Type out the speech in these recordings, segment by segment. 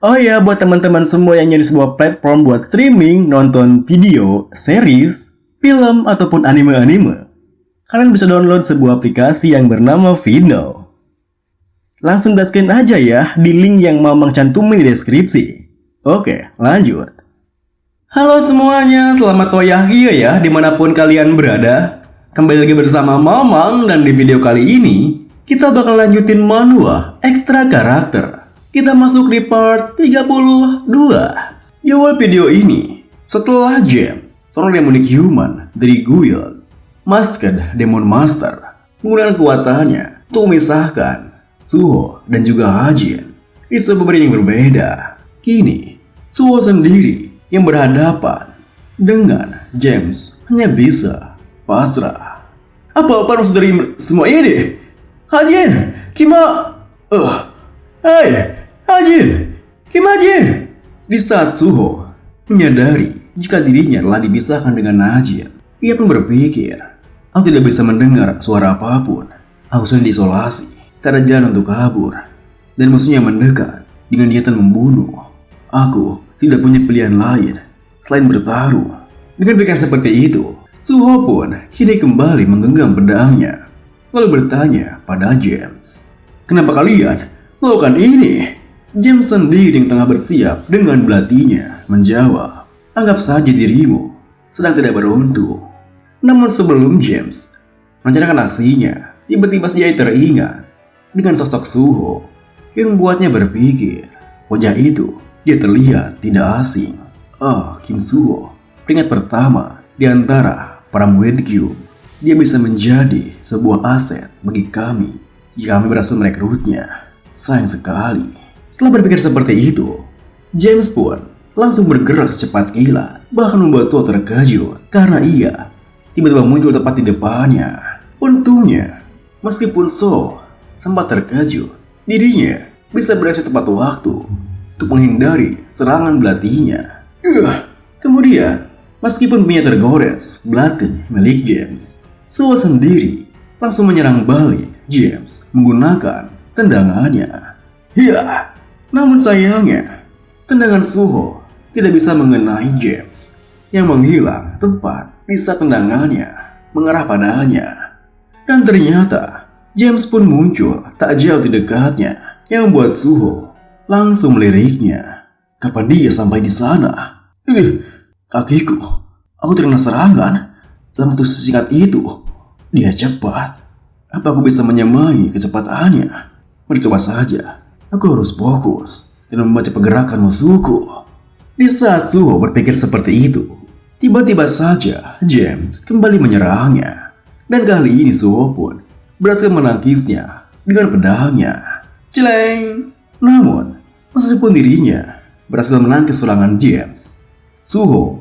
Oh ya, buat teman-teman semua yang nyari sebuah platform buat streaming, nonton video, series, film, ataupun anime-anime, kalian bisa download sebuah aplikasi yang bernama Vino. Langsung gaskin aja ya di link yang Mamang cantumin di deskripsi. Oke, lanjut. Halo semuanya, selamat toyahia ya dimanapun kalian berada. Kembali lagi bersama Mamang dan di video kali ini kita bakal lanjutin manhwa ekstra karakter. Kita masuk di part 32. Di awal video ini, setelah James, seorang demonic human dari guild Masked Demon Master, menggunakan kekuatannya untuk memisahkan Suho dan juga Hajin di sebuah bidang yang berbeda. Kini, Suho sendiri yang berhadapan dengan James hanya bisa pasrah. Apa maksud dari semua ini? Hajin, Hei, Hajin, Hajin. Di saat Suho menyadari jika dirinya telah dipisahkan dengan Hajin, ia pun berpikir, aku tidak bisa mendengar suara apapun. Aku sudah diisolasi, tak ada jalan untuk kabur, dan musuhnya mendekat dengan niatan membunuh. Aku tidak punya pilihan lain selain bertaruh. Dengan pikiran seperti itu, Suho pun kini kembali menggenggam pedangnya, lalu bertanya pada James, "Kenapa kalian melakukan ini?" James sendiri yang tengah bersiap dengan belatinya menjawab, "Anggap saja dirimu sedang tidak beruntung." Namun sebelum James merencanakan aksinya, tiba-tiba ia teringat dengan sosok Suho yang membuatnya berpikir wajah itu dia terlihat tidak asing. Kim Suho, peringkat pertama di antara para murid Cube. Dia bisa menjadi sebuah aset bagi kami jika kami berhasil merekrutnya. Sayang sekali. Setelah berpikir seperti itu, James pun langsung bergerak secepat kilat, bahkan membuat Suho terkejut karena ia tiba-tiba muncul tepat di depannya. Untungnya, meskipun Suho sempat terkejut, dirinya bisa bereaksi tepat waktu untuk menghindari serangan belatinya. Kemudian, meskipun punya tergores belati milik James, Suho sendiri langsung menyerang balik James menggunakan tendangannya. Namun sayangnya, tendangan Suho tidak bisa mengenai James yang menghilang tepat di saat tendangannya mengarah padanya. Dan ternyata, James pun muncul tak jauh di dekatnya yang membuat Suho langsung meliriknya. Kapan dia sampai di sana? Kakiku, aku terkena serangan dalam waktu sesingkat itu. Dia cepat. Apa aku bisa menyamai kecepatannya? Mari coba saja. Aku harus fokus dan membaca pergerakan musuhku. Di saat Suho berpikir seperti itu, tiba-tiba saja James kembali menyerangnya. Dan kali ini Suho pun berhasil menangkisnya dengan pedangnya. Celeng! Namun, meskipun dirinya berhasil menangkis serangan James, Suho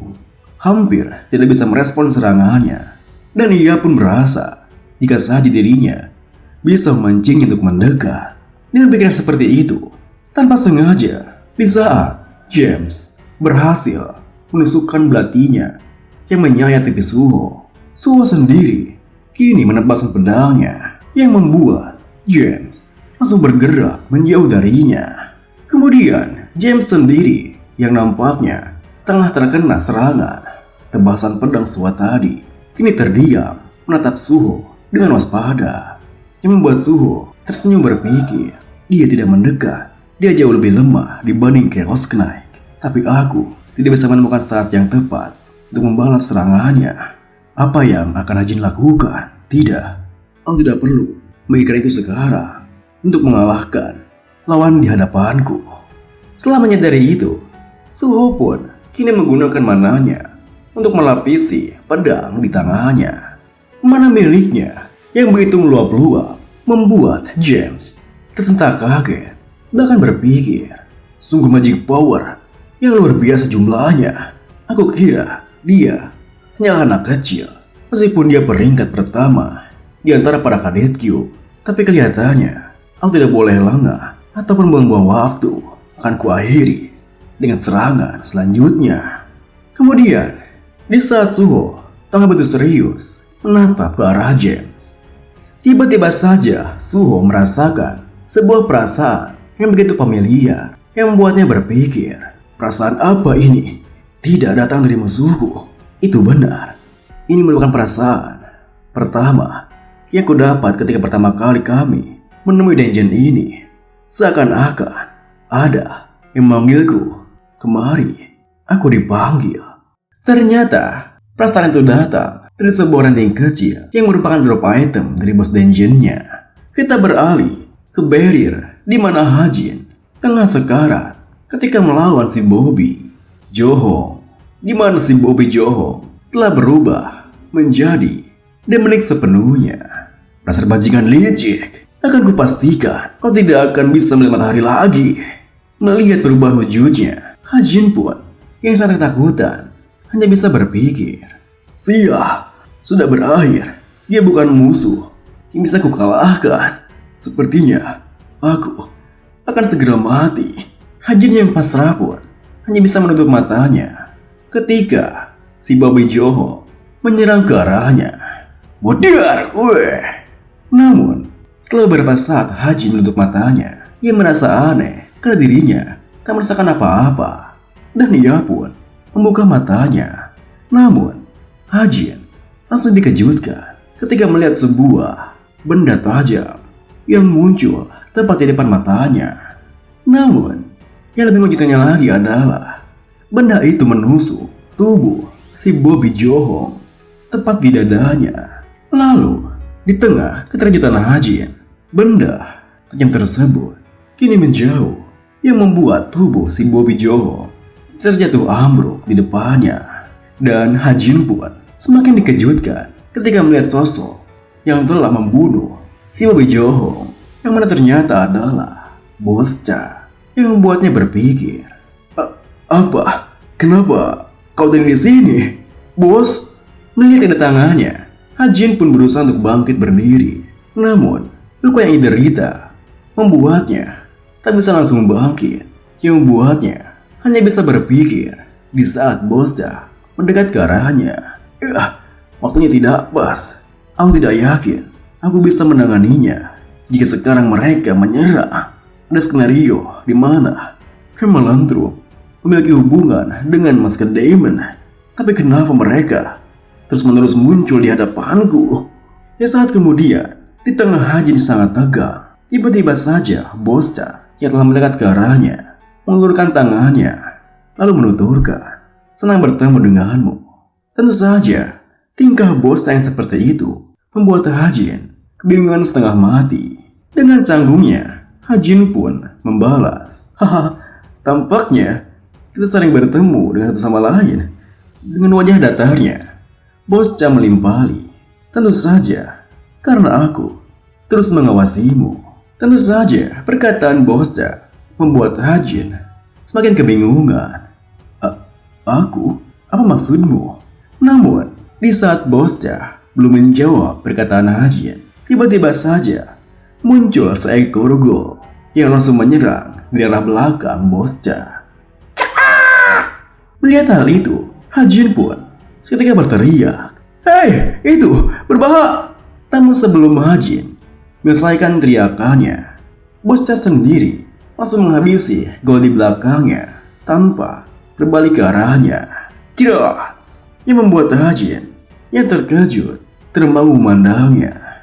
hampir tidak bisa merespon serangannya. Dan ia pun merasa jika saja dirinya bisa memancingnya untuk mendekat. Dengan pikiran seperti itu, tanpa sengaja, di saat James berhasil menusukkan belatinya yang menyayat pipi Suho, Suho sendiri kini menebaskan pedangnya yang membuat James langsung bergerak menjauh darinya. Kemudian, James sendiri yang nampaknya tengah terkena serangan tebasan pedang Suho tadi, kini terdiam menatap Suho dengan waspada, yang membuat Suho tersenyum berpikir, dia tidak mendekat, dia jauh lebih lemah dibanding Chaos Knight. Tapi aku tidak bisa menemukan saat yang tepat untuk membalas serangannya. Apa yang akan Hajin lakukan? Tidak, aku tidak perlu memikirkan itu sekarang untuk mengalahkan lawan di hadapanku. Setelah menyadari itu, Suho pun kini menggunakan mananya untuk melapisi pedang di tangannya. Mana miliknya yang begitu meluap-luap membuat James tersentak kaget, bahkan berpikir, sungguh magic power yang luar biasa jumlahnya. Aku kira dia hanya anak kecil, meskipun dia peringkat pertama di antara para kadet Cube. Tapi kelihatannya aku tidak boleh lengah ataupun buang-buang waktu. Akan kuakhiri dengan serangan selanjutnya. Kemudian, di saat Suho tengah betul serius menatap ke arah James, tiba-tiba saja Suho merasakan sebuah perasaan yang begitu familiar yang membuatnya berpikir, perasaan apa ini? Tidak datang dari musuhku. Itu benar. Ini merupakan perasaan pertama yang kudapat ketika pertama kali kami menemui dungeon ini. Seakan-akan ada yang memanggilku kemari. Aku dipanggil. Ternyata perasaan itu datang dari sebuah ranting kecil yang merupakan drop item dari bos dungeonnya. Kita beralih ke barrier di mana Hajin tengah sekarat ketika melawan si Bobby Johong, di mana si Bobby Johong telah berubah menjadi demonik sepenuhnya. Dasar bajingan licik, akan kupastikan kau tidak akan bisa melihat matahari lagi. Melihat perubahan wujudnya, Hajin pun yang sangat ketakutan hanya bisa berpikir, sial, sudah berakhir. Dia bukan musuh yang bisa kukalahkan. Sepertinya aku akan segera mati. Hajin yang pasrah pun hanya bisa menutup matanya ketika si Bobby Johong menyerang ke arahnya. Wadiar gue. Namun setelah beberapa saat Hajin menutup matanya, ia merasa aneh karena dirinya tak merasakan apa-apa. Dan ia pun membuka matanya. Namun Hajin langsung dikejutkan ketika melihat sebuah benda tajam yang muncul tepat di depan matanya. Namun yang lebih mengejutkannya lagi adalah benda itu menusuk tubuh si Bobby Johong tepat di dadanya. Lalu di tengah keterkejutan Hajin, benda tajam tersebut kini menjauh yang membuat tubuh si Bobby Johong terjatuh ambruk di depannya. Dan Hajin pun semakin dikejutkan ketika melihat sosok yang telah membunuh si Bobby Johong, yang mana ternyata adalah bosnya, yang membuatnya berpikir, apa? Kenapa kau ada di sini, bos? Melihat kedatangannya, Hajin pun berusaha untuk bangkit berdiri. Namun luka yang diderita membuatnya tak bisa langsung bangkit, yang membuatnya hanya bisa berpikir di saat bosnya mendekat ke arahnya. Waktunya tidak pas. Aku tidak yakin aku bisa menanganinya jika sekarang mereka menyerah. Ada skenario di mana Kemalantrup memiliki hubungan dengan Masker Demon, tapi kenapa mereka terus-menerus muncul di hadapanku? Ya, saat kemudian di tengah Hajin sangat tegang, tiba-tiba saja bosnya yang telah mendekat ke arahnya mengulurkan tangannya lalu menuturkan, senang bertemu denganmu. Tentu saja tingkah bos yang seperti itu membuat Hajin kebingungan setengah mati. Dengan canggungnya, Hajin pun membalas, haha, tampaknya kita sering bertemu dengan satu sama lain. Dengan wajah datarnya, bosnya melimpali, tentu saja karena aku terus mengawasimu. Tentu saja perkataan bosnya membuat Hajin semakin kebingungan. Aku? Apa maksudmu? Namun di saat bosnya belum menjawab perkataan Hajin, tiba-tiba saja muncul seekor gol yang langsung menyerang dari arah belakang bosnya. Melihat hal itu, Hajin pun seketika berteriak, "Hei, itu berbahaya!" Namun sebelum Hajin menyelesaikan teriakannya, bosnya sendiri langsung menghabisi gol di belakangnya tanpa berbalik ke arahnya. Jelas, yang membuat Hajin yang terkejut termangu memandangnya.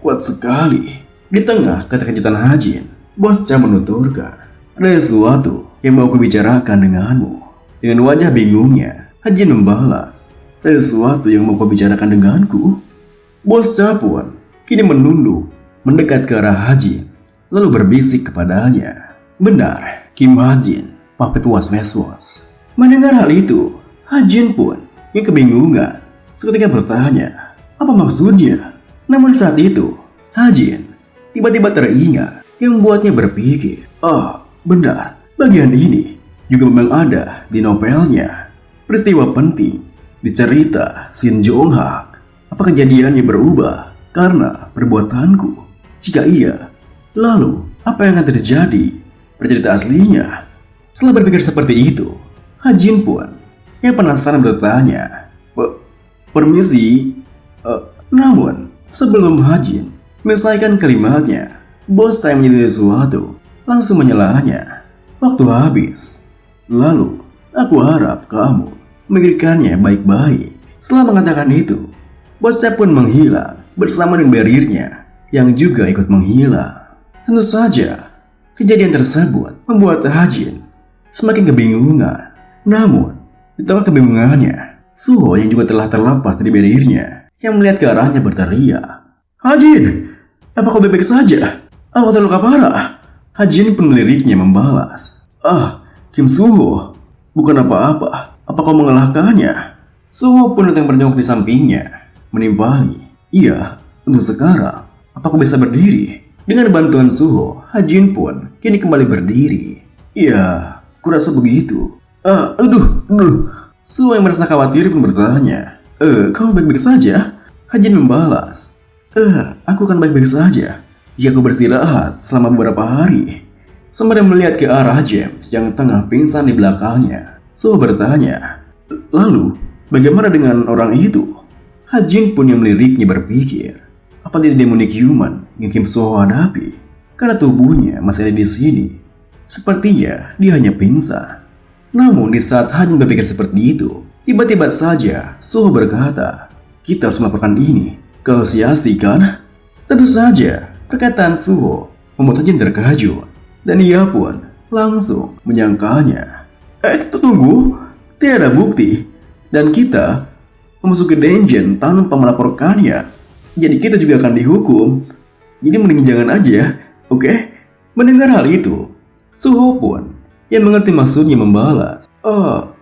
Kuat sekali. Di tengah keterkejutan Hajin, bosnya menuturkan, ada sesuatu yang mau kubicarakan denganmu. Dengan wajah bingungnya, Hajin membalas, ada sesuatu yang mau kubicarakan denganku. Bosnya pun kini menunduk mendekat ke arah Hajin lalu berbisik kepadanya. Benar, Kim Hajin, Papet was-was. Mendengar hal itu, Hajin pun yang kebingungan seketika bertanya, apa maksudnya? Namun saat itu, Hajin tiba-tiba teringat yang membuatnya berpikir, benar, bagian ini juga memang ada di novelnya. Peristiwa penting di cerita Shin Jong-hak. Apa kejadiannya berubah karena perbuatanku? Jika iya, lalu apa yang akan terjadi pada cerita aslinya? Setelah berpikir seperti itu, Hajin pun yang penasaran bertanya, permisi? Namun sebelum Hajin menyelesaikan kalimatnya, bos saya menjadi sesuatu langsung menyalahnya. Waktu habis. Lalu, aku harap kamu memikirkannya baik-baik. Setelah mengatakan itu, bosnya pun menghilang bersama dengan barirnya yang juga ikut menghilang. Tentu saja, kejadian tersebut membuat Hajin semakin kebingungan. Namun, di tengah kebingungannya, Suho yang juga telah terlepas dari barirnya yang melihat ke arahnya berteriak, "Hajin, apa kau baik-baik saja? Apa terluka parah?" Hajin pun meliriknya membalas, "Ah, Kim Suho, bukan apa-apa. Apa kau mengalahkannya?" Suho pun datang berjongkok di sampingnya, menimpali, "Iya, untuk sekarang, apa kau bisa berdiri?" Dengan bantuan Suho, Hajin pun kini kembali berdiri. "Iya, kurasa begitu." Aduh. Suho yang merasa khawatir pun bertanya, "Kau baik-baik saja?" Hajin membalas, "Aku akan baik-baik saja jika aku beristirahat selama beberapa hari." Sembari melihat ke arah James yang tengah pingsan di belakangnya, Suho bertanya, "Lalu, bagaimana dengan orang itu?" Hajin pun yang meliriknya berpikir, apa tidak demonik human yang Kim Suho hadapi? Karena tubuhnya masih ada di sini. Sepertinya dia hanya pingsan. Namun di saat Hajin berpikir seperti itu, tiba-tiba saja Suho berkata, "Kita harus melakukan ini. Kau sia-sia kan?" Tentu saja, perkataan Suho membuat Hajin terkejut. Dan ia pun langsung menyangkanya. Tunggu, tidak ada bukti. Dan kita memasuki dungeon tanpa melaporkannya. Jadi kita juga akan dihukum. Jadi mending jangan aja, oke? Mendengar hal itu, Suho pun yang mengerti maksudnya membalas,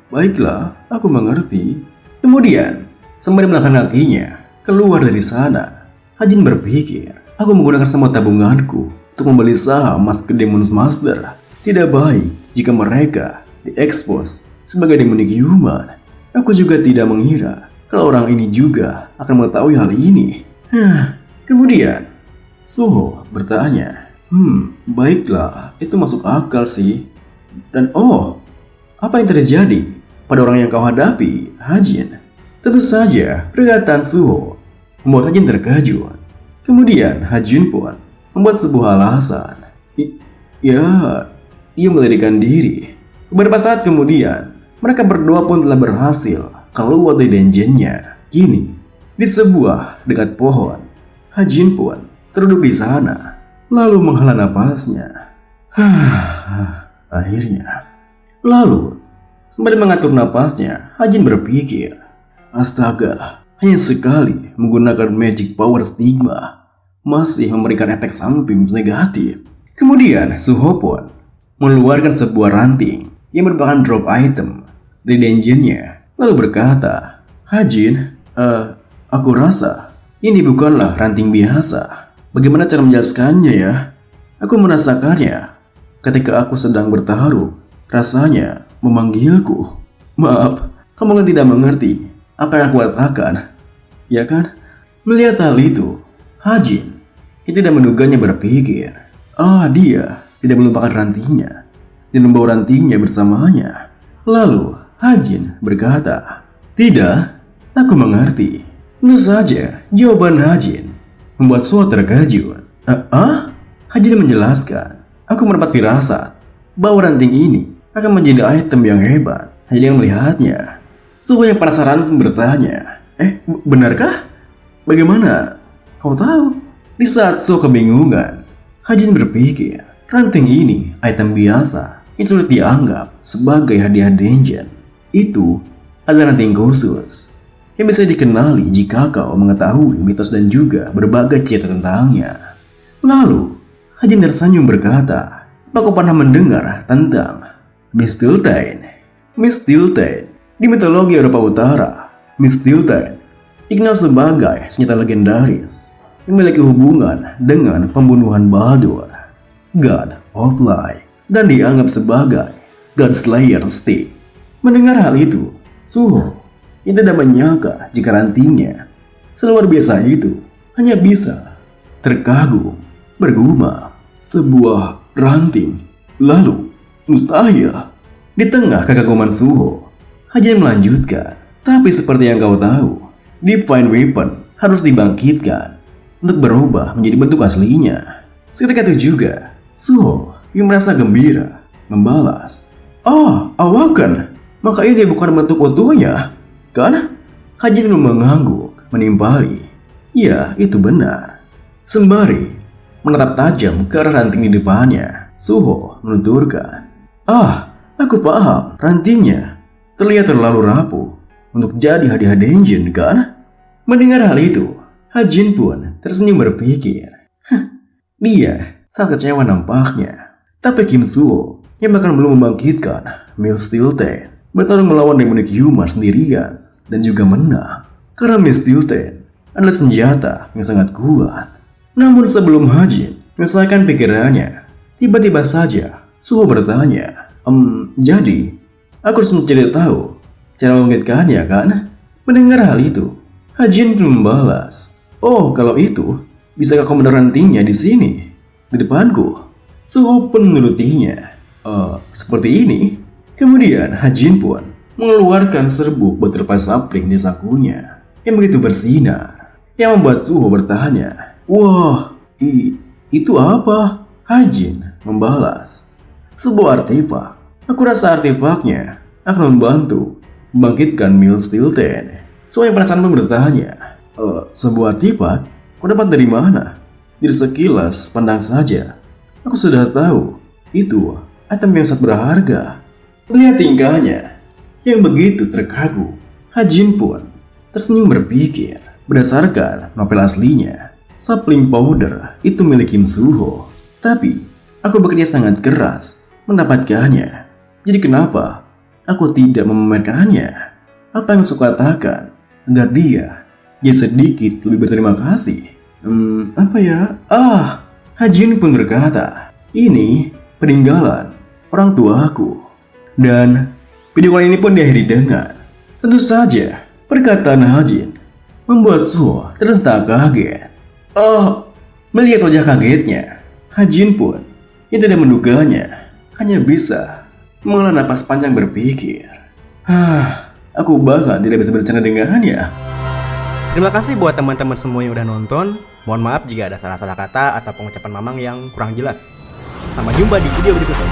baiklah, aku mengerti." Kemudian, sembari melangkah kakinya keluar dari sana, Hajin berpikir, "Aku menggunakan semua tabunganku untuk membeli saham masuk ke Demon's Master. Tidak baik jika mereka diekspos sebagai demonic human. Aku juga tidak mengira kalau orang ini juga akan mengetahui hal ini." Kemudian Suho bertanya, baiklah, itu masuk akal sih. Dan apa yang terjadi pada orang yang kau hadapi, Hajin?" Tentu saja, perkataan Suho membuat Hajin terkejut. Kemudian Hajin pun membuat sebuah alasan. Dia melarikan diri. Beberapa saat kemudian, mereka berdua pun telah berhasil keluar dari dungeonnya. Kini, di sebuah dekat pohon, Hajin pun terduduk di sana, lalu menghela napasnya. Akhirnya. Lalu, sembari mengatur napasnya, Hajin berpikir, astaga, hanya sekali menggunakan magic power stigma masih memberikan efek samping negatif. Kemudian Suho pun mengeluarkan sebuah ranting yang merupakan drop item dari dungeonnya, lalu berkata, "Hajin, aku rasa ini bukanlah ranting biasa. Bagaimana cara menjelaskannya ya? Aku merasakannya ketika aku sedang bertaruh. Rasanya memanggilku. Maaf, kamu kan tidak mengerti apa yang aku katakan, ya kan?" Melihat hal itu, Hajin yang tidak menduganya berpikir, dia tidak melupakan rantingnya dan membawa rantingnya bersamanya. Lalu Hajin berkata, "Tidak, aku mengerti." Tentu saja, jawaban Hajin membuat Suho terkejut. Hajin menjelaskan, "Aku mendapat firasat bahwa ranting ini akan menjadi item yang hebat hanya dengan melihatnya." Suho yang penasaran pun bertanya, benarkah? Bagaimana kau tahu? Di saat Suho kebingungan, Hajin berpikir, ranting ini item biasa yang sulit dianggap sebagai hadiah dungeon. Itu adalah ranting khusus yang bisa dikenali jika kau mengetahui mitos dan juga berbagai cerita tentangnya. Lalu, Hajin tersenyum berkata, "Apa kau pernah mendengar tentang Mistiltane?" Mistiltane di mitologi Eropa Utara, Mistiltane dikenal sebagai senjata legendaris yang memiliki hubungan dengan pembunuhan Baldur, God of Light, dan dianggap sebagai God Slayer Stick. Mendengar hal itu, Suho yang tidak menyangka jika rantingnya seluar biasa itu hanya bisa terkagum, bergumam, "Sebuah ranting, lalu mustahil." Di tengah kekaguman Suho, Hajin melanjutkan, "Tapi seperti yang kau tahu, Divine Weapon harus dibangkitkan untuk berubah menjadi bentuk aslinya." Seketika itu juga, Suho yang merasa gembira membalas, awakan, maka ini bukan bentuk utuhnya, kan? Hajin mengangguk, menimpali. Ya, itu benar. Sembari menatap tajam ke arah ranting di depannya, Suho menuturkan, aku paham, rantingnya terlihat terlalu rapuh untuk jadi hadiah Denjin, kan? Mendengar hal itu, Hajin pun tersenyum berpikir, dia sangat kecewa nampaknya. Tapi Kim Suho yang bahkan belum membangkitkan Mill Steel Ten bertarung melawan Demonic Yuma sendirian dan juga menang. Karena Mill Steel Ten adalah senjata yang sangat kuat. Namun sebelum Hajin menyelesaikan pikirannya, tiba-tiba saja Suho bertanya, jadi aku harus mencari tahu cara membangkitkannya, kan? Mendengar hal itu, Hajin pun membalas, kalau itu, bisakah kau menaruh rantingnya di sini, di depanku? Suho pun menurutinya. Seperti ini. Kemudian Hajin pun mengeluarkan serbuk butterfly sapling di sakunya yang begitu bersinar, yang membuat Suho bertanya, wah, itu apa? Hajin membalas, sebuah artefak. Aku rasa artefaknya akan membantu membangkitkan Mill Steel Ten. Suho yang penasaran pun bertanya, sebuah artefak? Kau dapat dari mana? Dari sekilas pandang saja, aku sudah tahu itu item yang sangat berharga. Melihat tingkahnya yang begitu terkagu, Hajin pun tersenyum berpikir, berdasarkan novel aslinya, sapling powder itu milik Kim Suho. Tapi aku bekerja sangat keras mendapatkannya. Jadi kenapa aku tidak memamerkannya? Apa yang suka katakan agar dia jadi sedikit lebih berterima kasih? Hajin pun berkata, ini peninggalan orang tuaku. Dan video kali ini pun diakhiri dengan, tentu saja, perkataan Hajin membuat Suho terus tak kaget. Melihat wajah kagetnya, Hajin pun yang tidak menduganya hanya bisa menghela napas panjang berpikir, aku bahkan tidak bisa bercanda dengannya. Terima kasih buat teman-teman semua yang udah nonton. Mohon maaf jika ada salah-salah kata atau pengucapan Mamang yang kurang jelas. Sampai jumpa di video berikutnya.